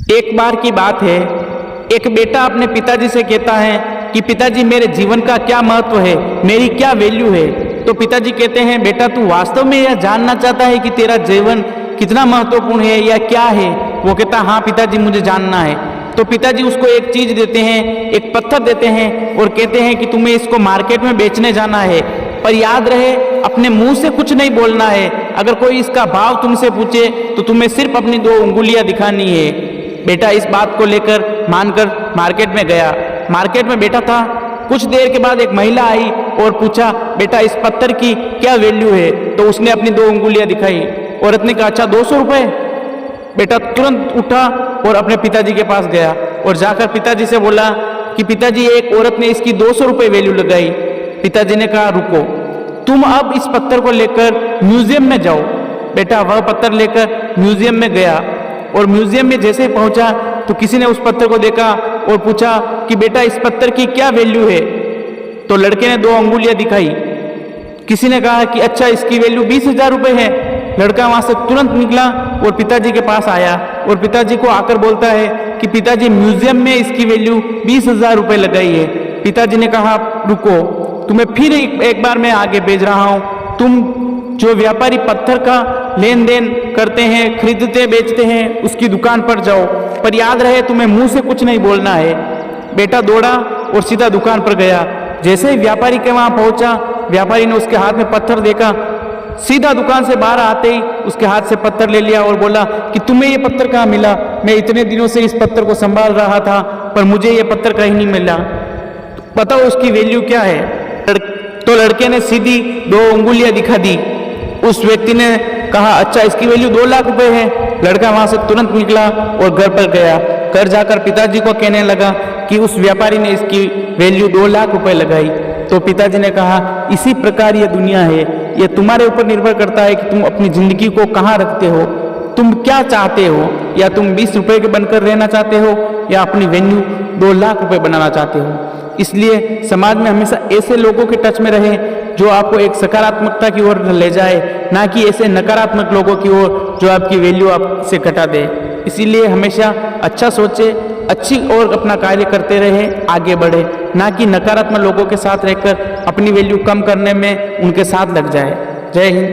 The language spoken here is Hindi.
एक बार की बात है, एक बेटा अपने पिताजी से कहता है कि पिताजी मेरे जीवन का क्या महत्व है, मेरी क्या वैल्यू है। तो पिताजी कहते हैं बेटा तू वास्तव में यह जानना चाहता है कि तेरा जीवन कितना महत्वपूर्ण है या क्या है। वो कहता हाँ पिताजी मुझे जानना है। तो पिताजी उसको एक चीज देते हैं, एक पत्थर देते हैं और कहते हैं कि तुम्हें इसको मार्केट में बेचने जाना है, पर याद रहे अपने मुंह से कुछ नहीं बोलना है। अगर कोई इसका भाव तुमसे पूछे तो तुम्हें सिर्फ अपनी 2 उंगलियां दिखानी है। बेटा इस बात को लेकर मानकर मार्केट में गया। मार्केट में बैठा था, कुछ देर के बाद एक महिला आई और पूछा बेटा इस पत्थर की क्या वैल्यू है। तो उसने अपनी 2 उंगलियां दिखाई। औरत ने कहा अच्छा 200 रुपये। बेटा तुरंत उठा और अपने पिताजी के पास गया और जाकर पिताजी से बोला कि पिताजी एक औरत ने इसकी 200 रुपये वैल्यू लगाई। पिताजी ने कहा रुको, तुम अब इस पत्थर को लेकर म्यूजियम में जाओ। बेटा वह पत्थर लेकर म्यूजियम में गया और म्यूजियम में जैसे ही पहुंचा तो किसी ने उस पत्थर को देखा और पूछा कि बेटा इस पत्थर की क्या वैल्यू है। तो लड़के ने 2 अंगुलियां दिखाई। किसी ने कहा कि अच्छा इसकी वैल्यू 20,000 रुपये है। लड़का वहां से तुरंत निकला और पिताजी के पास आया और पिताजी को आकर बोलता है कि पिताजी म्यूजियम में इसकी वैल्यू 20,000 रुपये लगाई है। पिताजी ने कहा रुको, तुम्हें फिर एक बार मैं आगे भेज रहा हूं। तुम जो व्यापारी पत्थर का लेन देन करते हैं, खरीदते बेचते हैं, उसकी दुकान पर जाओ, पर याद रहे तुम्हें मुंह से कुछ नहीं बोलना है। बेटा दौड़ा और सीधा दुकान पर गया। जैसे ही व्यापारी के वहां पहुंचा, व्यापारी ने उसके हाथ में पत्थर देखा, सीधा दुकान से बाहर आते ही उसके हाथ से पत्थर ले लिया और बोला कि तुम्हें ये पत्थर कहाँ मिला? मैं इतने दिनों से इस पत्थर को संभाल रहा था पर मुझे ये पत्थर कहीं नहीं मिला, बताओ उसकी वैल्यू क्या है? तो लड़के ने सीधी 2 उंगलियां दिखा दी। उस व्यक्ति ने कहा अच्छा इसकी वैल्यू 2 लाख रुपए है। लड़का वहां से तुरंत निकला और घर पर गया। घर जाकर पिताजी को कहने लगा कि उस व्यापारी ने इसकी वैल्यू 2 लाख रुपए लगाई। तो पिताजी ने कहा इसी प्रकार ये दुनिया है, ये तुम्हारे ऊपर निर्भर करता है कि तुम अपनी जिंदगी को कहाँ रखते हो, तुम क्या चाहते हो, या तुम 20 रुपए के बनकर रहना चाहते हो या अपनी वैल्यू 2 लाख रुपए बनाना चाहते हो। इसलिए समाज में हमेशा ऐसे लोगों के टच में रहे जो आपको एक सकारात्मकता की ओर ले जाए, ना कि ऐसे नकारात्मक लोगों की ओर जो आपकी वैल्यू आपसे घटा दे। इसीलिए हमेशा अच्छा सोचे, अच्छी और अपना कार्य करते रहे, आगे बढ़े, ना कि नकारात्मक लोगों के साथ रहकर अपनी वैल्यू कम करने में उनके साथ लग जाए। जय हिंद।